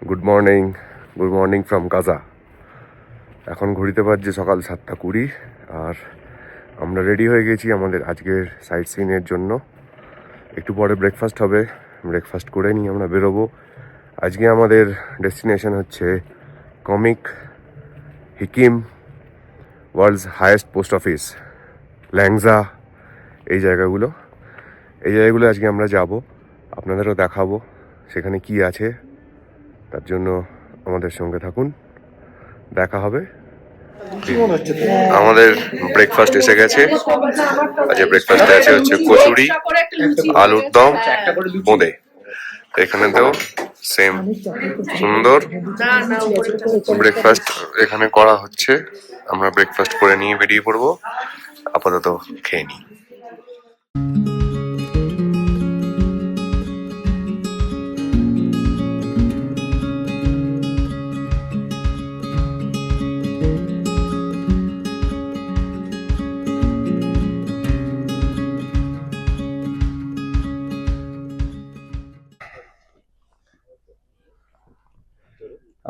Good morning from Gaza. এখন ঘড়িতে বাজছে সকাল 7:20 আর আমরা রেডি হয়ে গেছি আমাদের আজকের সাইট সিনের জন্য। একটু পরে ব্রেকফাস্ট হবে, ব্রেকফাস্ট করে নিয়ে আমরা বেরোবো। আজকে আমাদের ডেস্টিনেশন হচ্ছে Komic Hikkim, world's highest post office, Langza. এই জায়গাগুলো আজকে আমরা যাব, আপনাদেরও দেখাবো সেখানে কি আছে। তার জন্য আমাদের সঙ্গে থাকুন, দেখা হবে। আমাদের ব্রেকফাস্ট এসে গেছে। আজকে ব্রেকফাস্টে আছে হচ্ছে কচুরি, আলুর দম, বোঁদে। এখানেতেও সেম সুন্দর ব্রেকফাস্ট এখানে করা হচ্ছে। আমরা ব্রেকফাস্ট করে নিয়ে বেরিয়ে পড়বো। আপাতত খেয়ে নিই।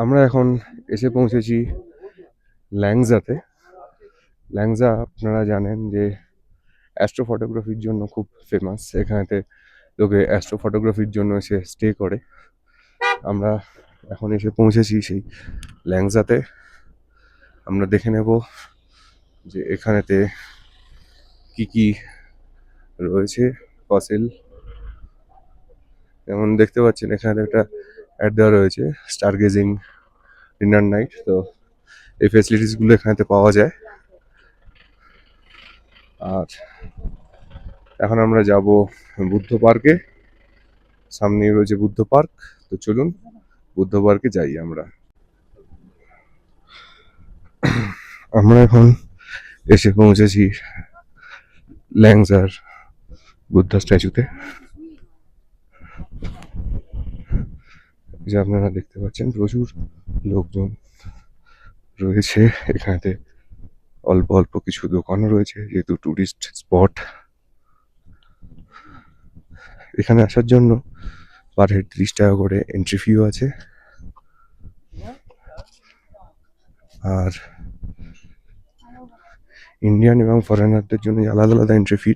আমরা এখন এসে পৌঁছেছি ল্যাংজাতে। ল্যাংজা আপনারা জানেন যে অ্যাস্ট্রো ফটোগ্রাফির জন্য খুব ফেমাস। এখানেতে লোকে অ্যাস্ট্রো ফটোগ্রাফির জন্য এসে স্টে করে। আমরা এখন এসে পৌঁছেছি সেই ল্যাংজাতে। আমরা দেখে নেব যে এখানেতে কি কি রয়েছে ফসিল। যেমন দেখতে পাচ্ছেন এখানে একটা অ্যাড দেওয়া রয়েছে, স্টার গেজিং ডিনার নাইট। তো এই ফেসিলিটিসগুলো এখানেতে পাওয়া যায়। আর এখন আমরা যাব বুদ্ধ পার্কে। সামনেই রয়েছে বুদ্ধ পার্ক। তো চলুন বুদ্ধ পার্কে যাই। আমরা এখন এসে পৌঁছেছি ল্যাংজার বুদ্ধা স্ট্যাচুতে, যে আপনারা দেখতে পাচ্ছেন প্রচুর লোকজন রয়েছে। এখানেতে অল্প অল্প কিছু দোকানও রয়েছে, যেহেতু টুরিস্ট স্পট। এখানে আসার জন্য পার হেড 30 টাকা করে এন্ট্রি ফিও আছে। আর ইন্ডিয়ান এবং ফরেনারদের জন্য আলাদা আলাদা এন্ট্রি ফি,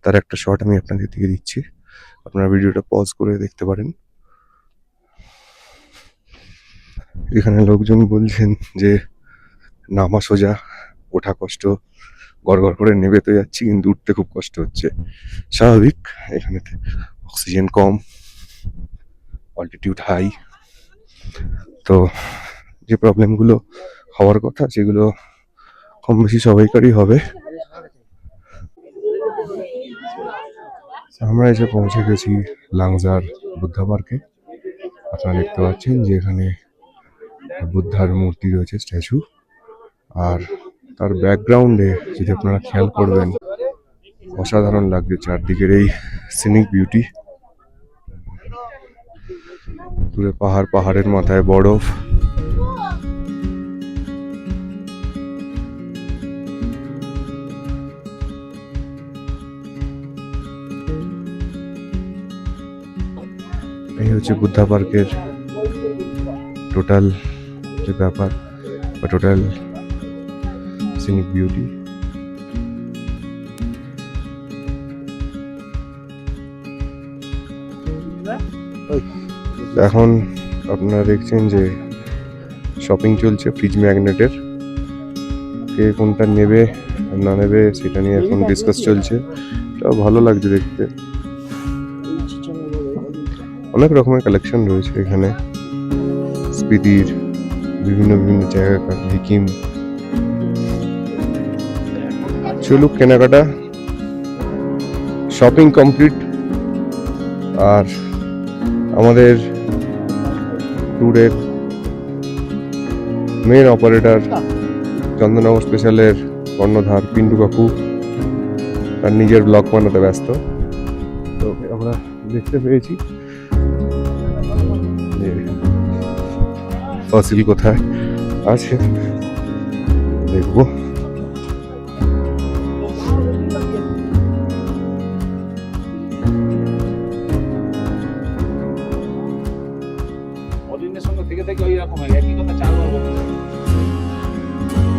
তার একটা শর্ট আমি আপনাদের দিকে দিচ্ছি। আপনারা ভিডিওটা পজ করে দেখতে পারেন। এখানে লোকজন বলছেন যে নামা সোজা, ওঠা কষ্ট, গড় করে নেবে তো যাচ্ছি, কিন্তু উঠতে খুব কষ্ট হচ্ছে। স্বাভাবিক, এখানেতে অক্সিজেন কম, অল্টিটিউড হাই। তো যে প্রবলেমগুলো হওয়ার কথা সেগুলো কম বেশি সবাইকারই হবে। আমরা এসে পৌঁছে গেছি লাংজার বুদ্ধা পার্কে। আপনারা দেখতে পাচ্ছেন যে এখানে বুদ্ধার মূর্তি রয়েছে, স্ট্যাচু। আর তার ব্যাকগ্রাউন্ডে যদি আপনারা খেয়াল করবেন, অসাধারণ লাগছে চারদিকের এই সিনিক বিউটি। দূরে পাহাড়, পাহাড়ের মাথায় বরফ। এই হচ্ছে বুদ্ধা পার্কের টোটাল যে ব্যাপার, বা টোটাল সিনিক বিউটি। এখন আপনারা দেখছেন যে শপিং চলছে ফ্রিজ ম্যাগনেটের। কে কোনটা নেবে না নেবে সেটা নিয়ে এখন ডিসকাস চলছে। তাও ভালো লাগছে দেখতে। অনেক রকমের কালেকশন রয়েছে এখানে, স্পিতির বিভিন্ন বিভিন্ন জায়গাকার হিকিম। চলুক, কেনাকাটা শপিং কমপ্লিট। আর আমাদের ট্যুরের মেন অপারেটর চন্দননগর স্পেশালের কর্ণধার পিন্টু কাকু তার নিজের ব্লগ বানাতে ব্যস্ত। তো আমরা দেখতে পেয়েছি যে ফসিল কোথায় আছে, দেখবো।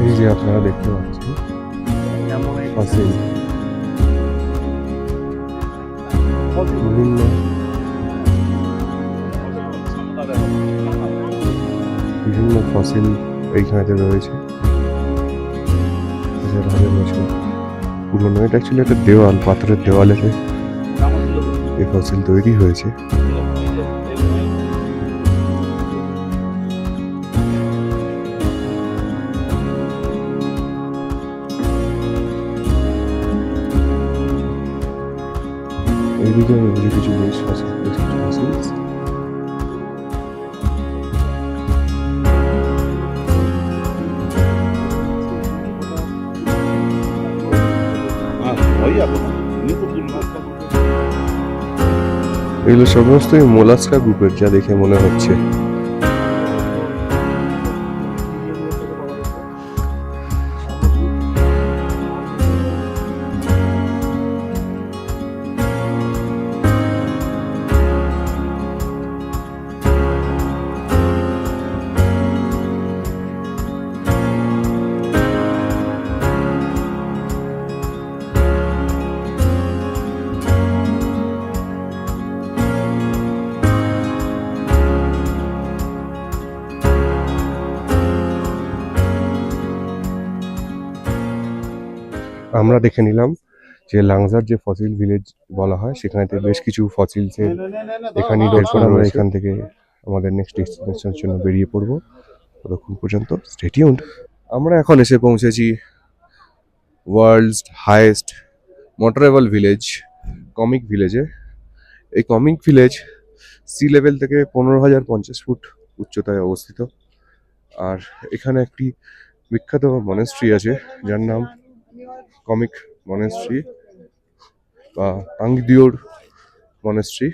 এই যে আপনারা দেখতে পাচ্ছেন ফসিল, বিভিন্ন বিভিন্ন ফসিল এইখানেতে রয়েছে, হাজার হাজার বছর পুরনো। এটা অ্যাকচুয়ালি একটা দেওয়াল, পাথরের দেওয়ালেতে এই ফসিল তৈরি হয়েছে। এইদিকে রয়েছে কিছু বেশ ফসিল, বেশ কিছু ফসিলস। এগুলো সমস্তই মোলাস্কা গ্রুপের, যা দেখে মনে হচ্ছে। আমরা দেখে নিলাম যে লাংজার যে ফসিল ভিলেজ বলা হয়, সেখানে বেশ কিছু ফসিলসের এখানেই রয়েছে। আমরা এখান থেকে আমাদের নেক্সট ডেস্টিনেশনের জন্য বেরিয়ে পড়বো। ততক্ষণ পর্যন্ত স্টে টিউনড। আমরা এখন এসে পৌঁছেছি world's highest motorable village, Komic ভিলেজে। এই কমিক ভিলেজ সি লেভেল থেকে 15,050 ফুট উচ্চতায় অবস্থিত। আর এখানে একটি বিখ্যাত মনেস্ট্রি আছে, যার নাম কমিক মনেস্ট্রি বা তাংদিওর মনেস্ট্রি।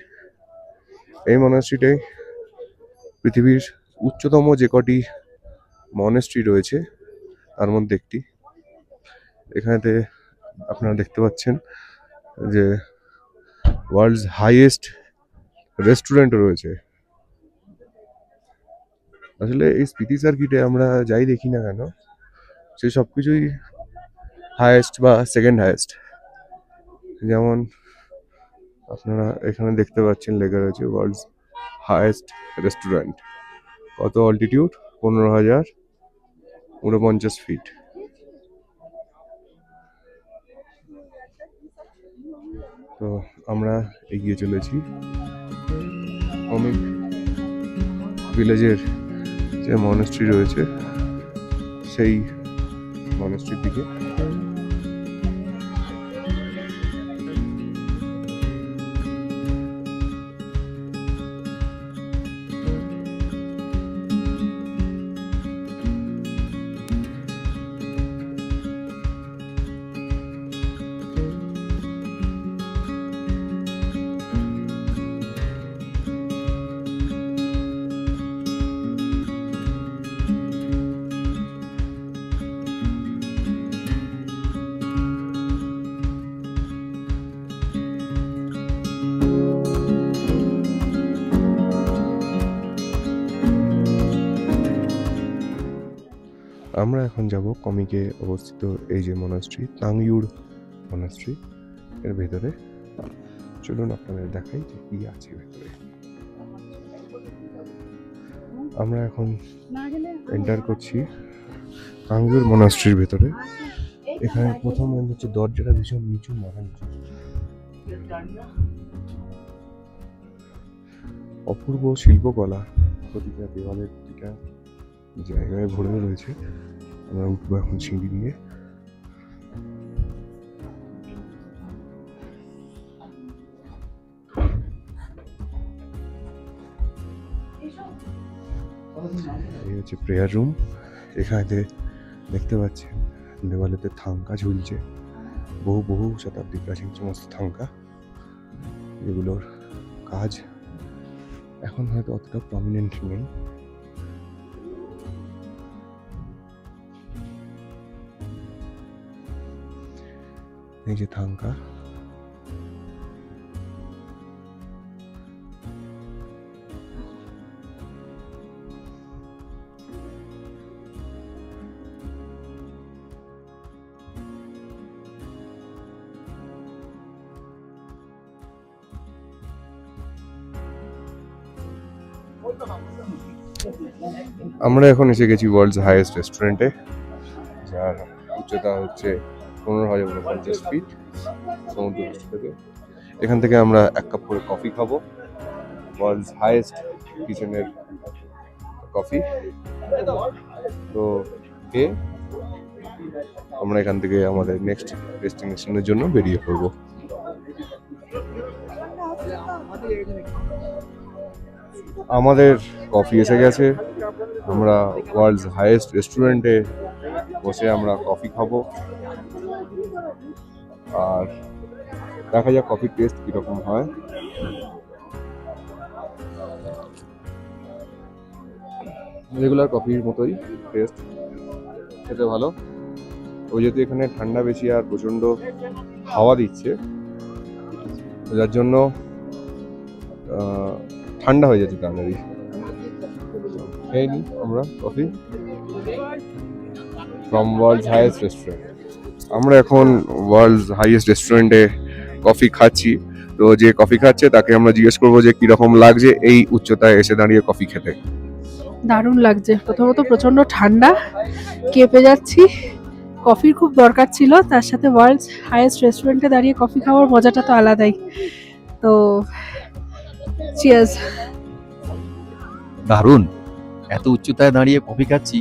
এই মনেস্ট্রিটাই পৃথিবীর উচ্চতম যে কটি মনেস্ট্রি রয়েছে তার মধ্যে একটি। এখানেতে আপনারা দেখতে পাচ্ছেন যে ওয়ার্ল্ডস হাইয়েস্ট রেস্টুরেন্ট রয়েছে। আসলে এই স্পিতি সার্কিটে আমরা যাই দেখি না কেন, সে সব কিছুই হাইয়েস্ট বা সেকেন্ড হাইয়েস্ট। যেমন আপনারা এখানে দেখতে পাচ্ছেন লেখা রয়েছে ওয়ার্ল্ডস হাইয়েস্ট রেস্টুরেন্ট। কত অল্টিটিউড? 15,049 ফিট। তো আমরা এগিয়ে চলেছি কমিক ভিলেজের যে মনেস্ট্রি রয়েছে সেই মনেস্ট্রির দিকে। আমরা এখন যাব কমিকে অবস্থিত এই যে মনাস্ট্রি, তাংইউর মনাস্ট্রি, এর ভেতরে। চলুন আপনাদের দেখাই যে কি আছে ভেতরে। আমরা এখন এন্টার করছি তাংইউর মনাস্ট্রির ভেতরে। এখানে প্রথম হচ্ছে দরজাটা ভীষণ নিচু, মাথা নিচু। অপূর্ব শিল্পকলা প্রতিটা দেওয়ালের প্রতিটা জায়গায় ভরে রয়েছে। আমরা উঠবো এখন সিঁড়ি দিয়ে। এই হচ্ছে প্রেয়ার রুম। এখানে দেখতে পাচ্ছেন দেওয়ালেতে থাঙ্কা ঝুলছে, বহু বহু শতাব্দী প্রাচীন সমস্ত থাঙ্কা, যেগুলোর কাজ এখন হয়তো অতটা প্রমিনেন্ট নেই। এই যে থাঙ্কা, আমরা এখন এসে গেছি ওয়ার্ল্ডস হাইয়েস্ট রেস্টুরেন্টে, যার উচ্চতা হচ্ছে 15,050 ফিট সমুদ্রপৃষ্ঠ থেকে। এখান থেকে আমরা 1 কাপ করে কফি খাবো, ওয়ার্ল্ডস হাইয়েস্ট কিচেনের কফি। তো খেয়ে আমরা এখান থেকে আমাদের নেক্সট ডেস্টিনেশনের জন্য বেরিয়ে পড়বো। আমাদের কফি এসে গেছে, আমরা ওয়ার্ল্ডস হাইয়েস্ট রেস্টুরেন্টে বসে আমরা কফি খাবো, আর দেখা যাক কফির টেস্ট কিরকম হয়। রেগুলার কফির মতোই টেস্ট, খেতে ভালো। ওই যেহেতু এখানে ঠান্ডা বেশি আর প্রচণ্ড হাওয়া দিচ্ছে, যার জন্য ঠান্ডা হয়ে যাচ্ছে তাড়াতাড়ি। খেয়ে নিই আমরা coffee from world's highest restaurant. আমরা এখন ওয়ার্ল্ডস হাইয়েস্ট রেস্টুরেন্টে কফি খাচ্ছি। তো যে কফি খাচ্ছে তাকে আমরা জিজ্ঞেস করবো যে কিরকম লাগছে এই উচ্চতায় এসে দাঁড়িয়ে কফি খেতে। দারুণ লাগছে। প্রথমত প্রচন্ড ঠান্ডা, কেঁপে যাচ্ছি। কফির খুব দরকার ছিল, তার সাথে ওয়ার্ল্ডস হাইয়েস্ট রেস্টুরেন্টে দাঁড়িয়ে কফি খাওয়ার মজাটা তো আলাদাই। তো চিয়ার্স। দারুণ, এত উচ্চতায় দাঁড়িয়ে কফি খাচ্ছি,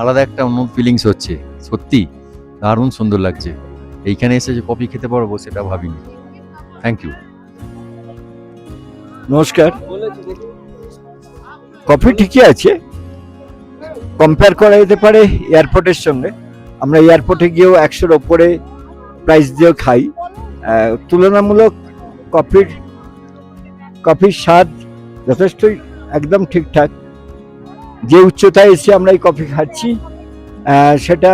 আলাদা একটা অন্য ফিলিংস হচ্ছে। সত্যি দারুণ সুন্দর লাগছে। এইখানে এসে যে কফি খেতে পারবো সেটা ভাবিনি। Thank you. নমস্কার। কফি ঠিকই আছে, কম্পেয়ার করা যেতে পারে এয়ারপোর্টের সঙ্গে। আমরা এয়ারপোর্টে গিয়েও 100-র ওপরে প্রাইস দিয়েও খাই। তুলনামূলক কফির স্বাদ যথেষ্টই একদম ঠিকঠাক। যে উচ্চতায় এসে আমরা এই কফি খাচ্ছি সেটা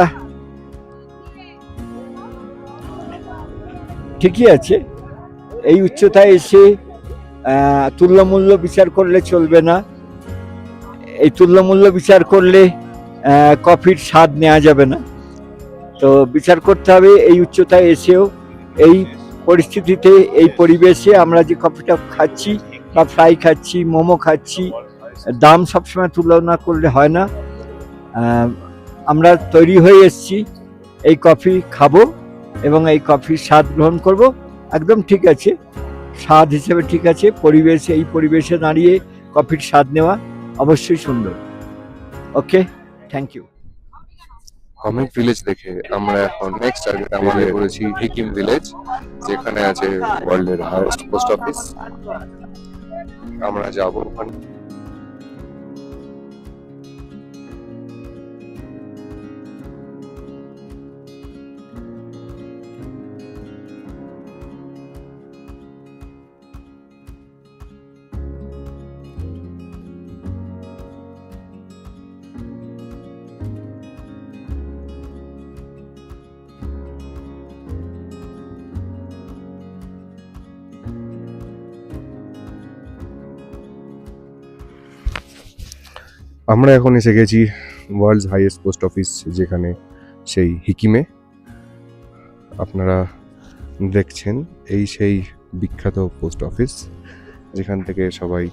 ঠিকই আছে। এই উচ্চতায় এসে তুল্যমূল্য বিচার করলে চলবে না। এই তুল্যমূল্য বিচার করলে কফির স্বাদ নেওয়া যাবে না। তো বিচার করতে হবে এই উচ্চতায় এসেও, এই পরিস্থিতিতে, এই পরিবেশে আমরা যে কফিটা খাচ্ছি বা ফ্রাই খাচ্ছি, মোমো খাচ্ছি, দাম সবসময় তুলনা করলে হয় না। আমরা তৈরি হয়ে এসেছি এই কফি খাবো এবং এই কফির স্বাদ গ্রহণ করব। একদম ঠিক আছে, স্বাদ হিসেবে ঠিক আছে। পরিবেশে, এই পরিবেশে দাঁড়িয়ে কফির স্বাদ নেওয়া অবশ্যই সুন্দর। ওকে, থ্যাংক ইউ। কমিক ভিলেজ দেখে আমরা এখন নেক্সট টার্গেট আমাদের করেছি হিকিম ভিলেজ, যেখানে আছে ওয়ার্ল্ডের হাইয়েস্ট পোস্ট অফিস। আমরা যাব ওখানে। আমরা এখন এসে গেছি ওয়ার্ল্ডস হাইয়েস্ট পোস্ট অফিস, যেখানে সেই হিকিমে। আপনারা দেখছেন এই সেই বিখ্যাত পোস্ট অফিস, যেখান থেকে সবাই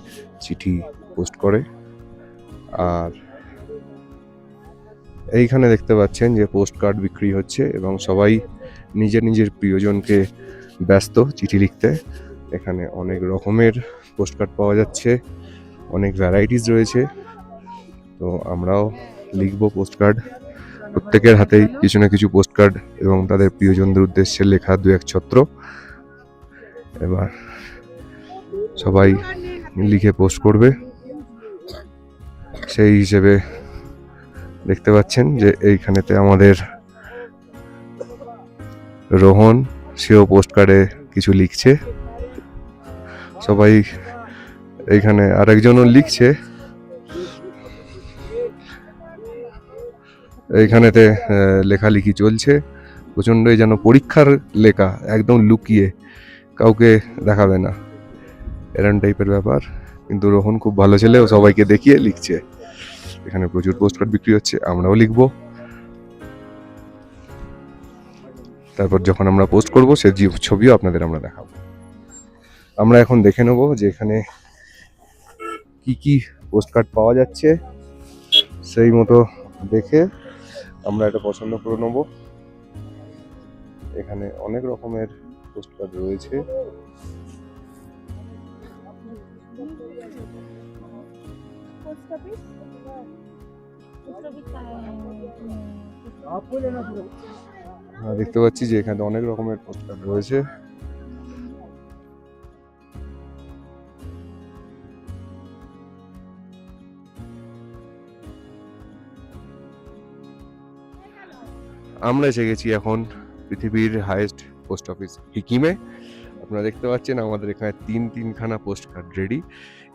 চিঠি পোস্ট করে। আর এইখানে দেখতে পাচ্ছেন যে পোস্ট কার্ড বিক্রি হচ্ছে এবং সবাই নিজের নিজের প্রিয়জনকে ব্যস্ত চিঠি লিখতে। এখানে অনেক রকমের পোস্ট কার্ড পাওয়া যাচ্ছে, অনেক ভ্যারাইটিস রয়েছে। তো আমরাও লিখবো পোস্ট কার্ড। প্রত্যেকের হাতেই কিছু না কিছু পোস্ট কার্ড এবং তাদের প্রিয়জনদের উদ্দেশ্যে লেখা 2-1 ছত্র। এবার সবাই লিখে পোস্ট করবে। সেই হিসেবে দেখতে পাচ্ছেন যে এইখানেতে আমাদের রোহন, সেও পোস্ট কার্ডে কিছু লিখছে। সবাই এইখানে আরেকজনও লিখছে। এইখানেতে লেখালেখি চলছে প্রচণ্ডই, যেন পরীক্ষার লেখা, একদম লুকিয়ে, কাউকে দেখাবে না, এরকম টাইপের ব্যাপার। কিন্তু রোহন খুব ভালো ছেলে, ও সবাইকে দেখিয়ে লিখছে। এখানে প্রচুর পোস্ট কার্ড বিক্রি হচ্ছে, আমরাও লিখবো। তারপর যখন আমরা পোস্ট করব সে ছবিও আপনাদের আমরা দেখাবো। আমরা এখন দেখে নেবো যে এখানে কি কি পোস্ট কার্ড পাওয়া যাচ্ছে, সেই মতো দেখে আমরা এটা পছন্দ করে নেব। এখানে অনেক রকমের পোস্ট কার্ড রয়েছে। আমরা দেখতে পাচ্ছি যে এখানে অনেক রকমের পোস্ট কার্ড রয়েছে। আমরা এসে গেছি এখন পৃথিবীর হাইয়েস্ট পোস্ট অফিস সিকিমে। আপনারা দেখতে পাচ্ছেন আমাদের এখানে তিনখানা পোস্ট কার্ড রেডি।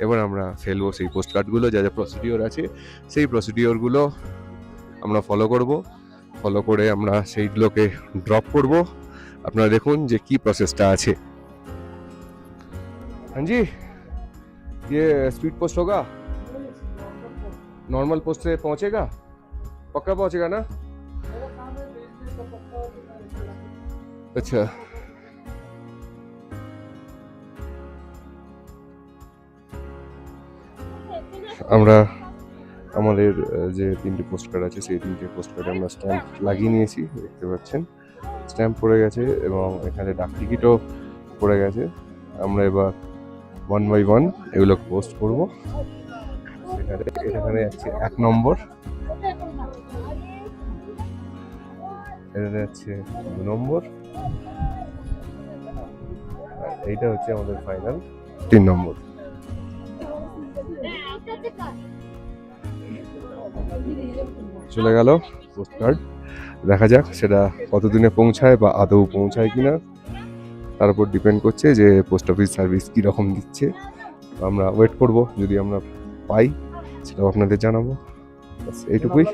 এবার আমরা ফেলবো সেই পোস্ট কার্ডগুলো, যা যা প্রসিডিওর আছে সেই প্রসিডিওরগুলো আমরা ফলো করে আমরা সেইগুলোকে ড্রপ করব। আপনারা দেখুন যে কি প্রসেসটা আছে। हाँ जी, ये स्पीड पोस्ट होगा, नॉर्मल पोस्ट से पहुंचेगा, पक्का पहुंचेगा ना? अच्छा, আমরা আমাদের যে তিনটে পোস্ট কার্ড আছে সেই তিনটে পোস্ট কার্ডে আমরা স্ট্যাম্প লাগিয়ে নিয়েছি, দেখতে পাচ্ছেন স্ট্যাম্প পড়ে গেছে এবং এখানে ডাক টিকিটও পড়ে গেছে। আমরা এবার 1 by 1 এগুলো পোস্ট করবো। এখানে আছে 1 নম্বর, এখানে আছে 2 নম্বর, আর এইটা হচ্ছে আমাদের ফাইনাল 3 নম্বর। চলে গেল পোস্ট কার্ড, দেখা যাক সেটা কতদিনে পৌঁছায় বা আদৌ পৌঁছায় কিনা, তার উপর ডিপেন্ড করছে যে পোস্ট অফিস সার্ভিস কীরকম দিচ্ছে। আমরা ওয়েট করব, যদি আমরা পাই সেটাও আপনাদের জানাবো। বাস এইটুকুই।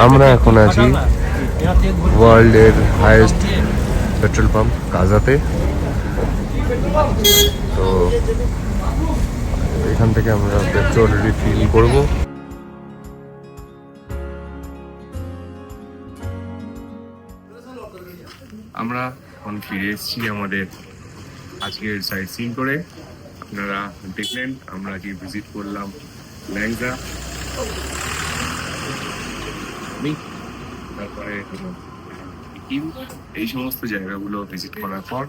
আমরা এখন আছি ওয়ার্ল্ডের হাইয়েস্ট পেট্রোল পাম্প কাজাতে। তো এখান থেকে আমরা পেট্রোল রিফিল করব। আমরা এখন ফিরে এসেছি আমাদের আজকের সাইট সিইং করে। আপনারা দেখলেন আমরা আজকে ভিজিট করলাম ল্যাংজা, তারপরে সিকিম, এই সমস্ত জায়গাগুলো ভিজিট করার পর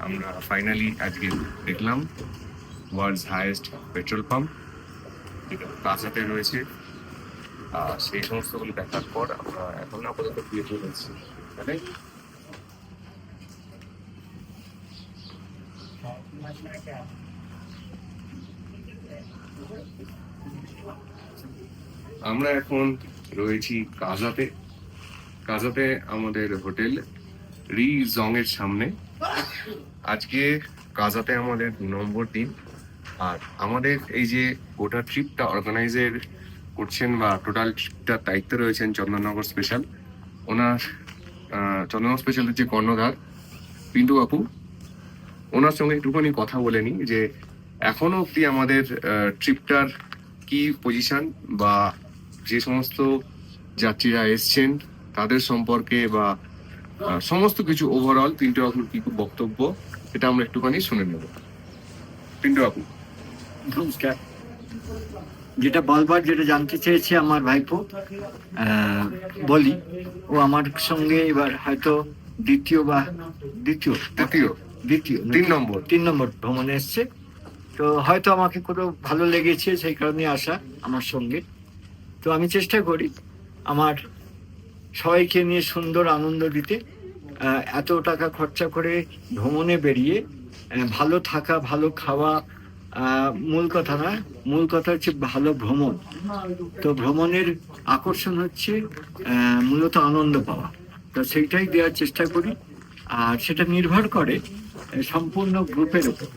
আমরা ফাইনালি আজকে দেখলাম ওয়ার্ল্ডস হাইয়েস্ট পেট্রোল পাম্প, যেটা কাজাতে রয়েছে। সেই সমস্তগুলো দেখার পর আমরা এখন আপাতত ফিরে চলে এসেছি। আমরা এখন রয়েছি কাজাতে। কাজাতে আমাদের হোটেল রিজং এর সামনে। আজকে কাজাতে আমাদের 2 নম্বর দিন। আর আমাদের এই যে গোটা ট্রিপটা অর্গানাইজের করছেন বা টোটাল ট্রিপটার দায়িত্বে রয়েছেন চন্দননগর স্পেশাল। ওনার চন্দননগর স্পেশালের যে কর্ণধার পিন্টু বাপু, ওনার সঙ্গে একটুখানি কথা বলে নিই যে এখনো অব্দি আমাদের ট্রিপটার কি পজিশন বা যে সমস্ত যাত্রীরা এসছেন তাদের সম্পর্কে বা সমস্ত কিছু ওভারঅল পিন্টু বাবুর কি বক্তব্য, এটা আমরা একটুখানি শুনে নেব। পিন্টু বাবু, নমস্কার। যেটা বলবার, যেটা জানতে চেয়েছে আমার ভাইপো, বলি। ও আমার সঙ্গে এবার হয়তো দ্বিতীয় 3 নম্বর ভ্রমণে এসছে। তো হয়তো আমাকে কোনো ভালো লেগেছে, সেই কারণে আসা আমার সঙ্গে। তো আমি চেষ্টা করি আমার সবাইকে নিয়ে সুন্দর আনন্দ দিতে। এত টাকা খরচা করে ভ্রমণে বেরিয়ে ভালো থাকা, ভালো খাওয়া মূল কথা না, মূল কথা হচ্ছে ভালো ভ্রমণ। তো ভ্রমণের আকর্ষণ হচ্ছে মূলত আনন্দ পাওয়া। তো সেইটাই দেওয়ার চেষ্টা করি, আর সেটা নির্ভর করে সম্পূর্ণ গ্রুপের উপর।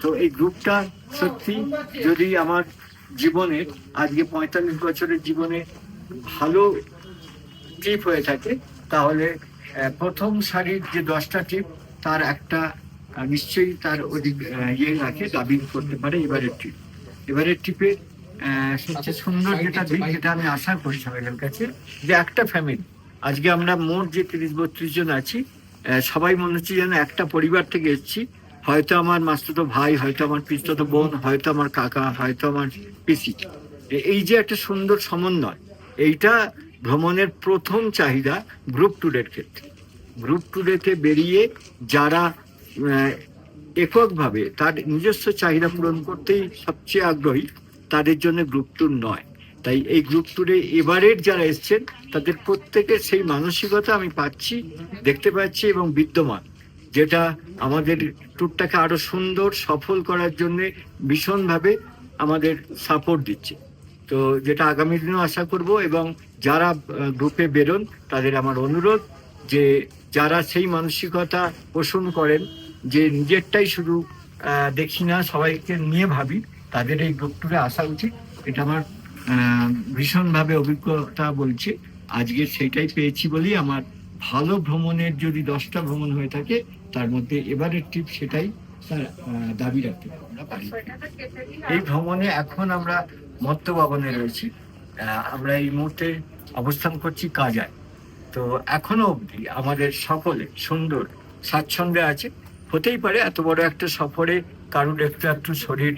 তো এই গ্রুপটা সত্যি যদি আমার জীবনের আজকে 45 বছরের জীবনে ভালো ট্রিপ হয়ে থাকে, তাহলে প্রথম সারির যে 10টা ট্রিপ তার একটা নিশ্চয়ই তার অধিক ইয়ে রাখে, দাবি করতে পারে এবারের ট্রিপে সবচেয়ে সুন্দর যেটা দিক, যেটা আমি আশা করি সবাইয়ের কাছে, যে একটা ফ্যামিলি, আজকে আমরা মোট যে 30-32 জন আছি, সবাই মনে হচ্ছে যেন একটা পরিবার থেকে এসেছি। হয়তো আমার মাস্তুতো ভাই, হয়তো আমার পিস্তত বোন, হয়তো আমার কাকা, হয়তো আমার পিসি। এই যে একটা সুন্দর সমন্বয়, এইটা ভ্রমণের প্রথম চাহিদা গ্রুপ ট্যুরের ক্ষেত্রে। গ্রুপ ট্যুরেতে বেরিয়ে যারা এককভাবে তার নিজস্ব চাহিদা পূরণ করতেই সবচেয়ে আগ্রহী, তাদের জন্য গ্রুপ ট্যুর নয়। তাই এই গ্রুপ ট্যুরে এবারের যারা এসছেন, তাদের প্রত্যেকের সেই মানসিকতা আমি পাচ্ছি, দেখতে পাচ্ছি এবং বিদ্যমান, যেটা আমাদের ট্যুরটাকে আরো সুন্দর সফল করার জন্য ভীষণভাবে আমাদের সাপোর্ট দিচ্ছে। তো যেটা আগামী দিনেও আশা করব, এবং যারা গ্রুপে বেরোন তাদের আমার অনুরোধ যে যারা সেই মানসিকতা পোষণ করেন যে নিজেরটাই শুধু দেখি না, সবাইকে নিয়ে ভাবি, তাদের এই গ্রুপ ট্যুরে আসা উচিত। এটা আমার ভীষণভাবে অভিজ্ঞতা বলছে। আজকে সেইটাই পেয়েছি বলেই আমার ভালো ভ্রমণের যদি 10টা ভ্রমণ হয়ে থাকে, তার মধ্যে এবারের ট্রিপ সেটাই তার দাবি রাখতে পারি। এই ভ্রমণে এখন আমরা মত্ত ভবনে রয়েছি, আমরা এই মুহূর্তে অবস্থান করছি কাজায়। তো এখনো অবধি আমাদের সকলে সুন্দর স্বাচ্ছন্দ্যে আছে। হতেই পারে এত বড় একটা সফরে কারোর একটু একটু শরীর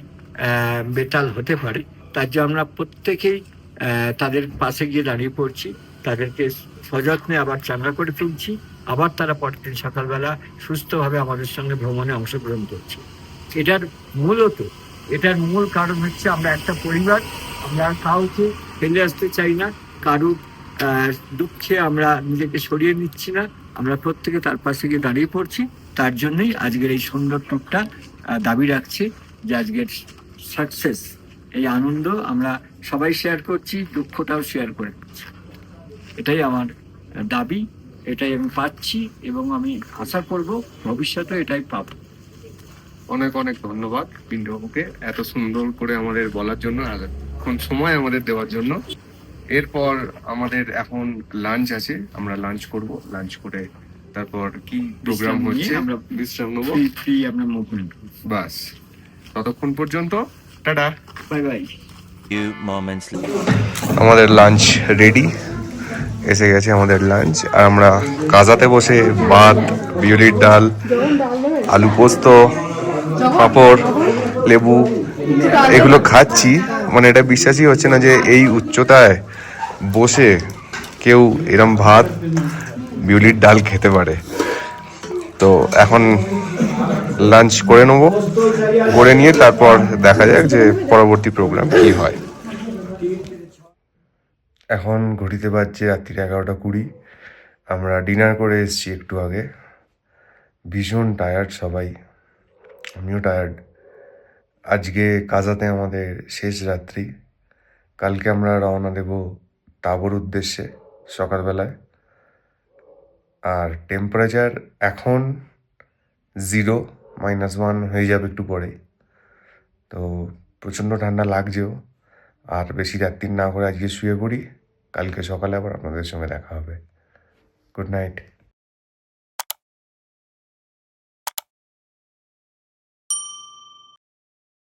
বেতাল হতে পারে, তার জন্য আমরা প্রত্যেকেই তাদের পাশে গিয়ে দাঁড়িয়ে পড়ছি, তাদেরকে সযত্নে আবার চাঙ্গা করে তুলছি, আবার তারা পরের দিন সকালবেলা সুস্থভাবে আমাদের সঙ্গে ভ্রমণে অংশগ্রহণ করছে। এটার মূল কারণ হচ্ছে আমরা একটা পরিবার, আমরা কাউকে ফেলে আসতে চাই না, কারুর দুঃখে আমরা নিজেকে সরিয়ে নিচ্ছি না, আমরা প্রত্যেকে তার পাশে গিয়ে দাঁড়িয়ে পড়ছি। তার জন্যই আজকের এই সুন্দর ট্যুরটা দাবি রাখছি যে আজকের সাকসেস, এই আনন্দ আমরা সবাই শেয়ার করছি, দুঃখটাও শেয়ার করে নিচ্ছি। এটাই আমার দাবি, এটাই আমি পাচ্ছি, এবং আমি আশা করব ভবিষ্যতে এটাই পাবো। অনেক অনেক ধন্যবাদ পিন্টুবাবুকে এত সুন্দর করে আমাদের বলার জন্য আর এখন সময় আমাদের দেওয়ার জন্য। এরপর আমাদের এখন লাঞ্চ আছে, আমরা লাঞ্চ করব, লাঞ্চ করে তারপর কি প্রোগ্রাম হচ্ছে আমরা বিশ্রাম নেবো, আমরা মুভমেন্ট, বাস ততক্ষণ পর্যন্ত টাটা, বাই বাই। আমাদের লাঞ্চ রেডি, এসে গেছে আমাদের লাঞ্চ। আর আমরা কাজাতে বসে ভাত, বিউলির ডাল, আলু পোস্ত, পাঁপড়, লেবু এগুলো খাচ্ছি। মানে এটা বিশ্বাসই হচ্ছে না যে এই উচ্চতায় বসে কেউ এরম ভাত, বিউলির ডাল খেতে পারে। তো এখন লাঞ্চ করে নেবো, করে নিয়ে তারপর দেখা যাক যে পরবর্তী প্রোগ্রাম কি হয়। এখন ঘড়িতে বাজছে রাত্রি 11:20। আমরা ডিনার করে এসেছি একটু আগে। ভীষণ টায়ার্ড সবাই, আমিও টায়ার্ড। আজকে কাজাতে আমাদের শেষ রাত্রি। কালকে আমরা রওনা দেব তাবর উদ্দেশ্যে সকালবেলায়। আর টেম্পারেচার এখন 0, -1 হয়ে যাবে একটু পরেই। তো প্রচণ্ড ঠান্ডা লাগছেও। আর বেশি রাত্রি না করে আজকে শুয়ে পড়ি, কালকে সকালে আবার আপনাদের সঙ্গে দেখা হবে। Good night.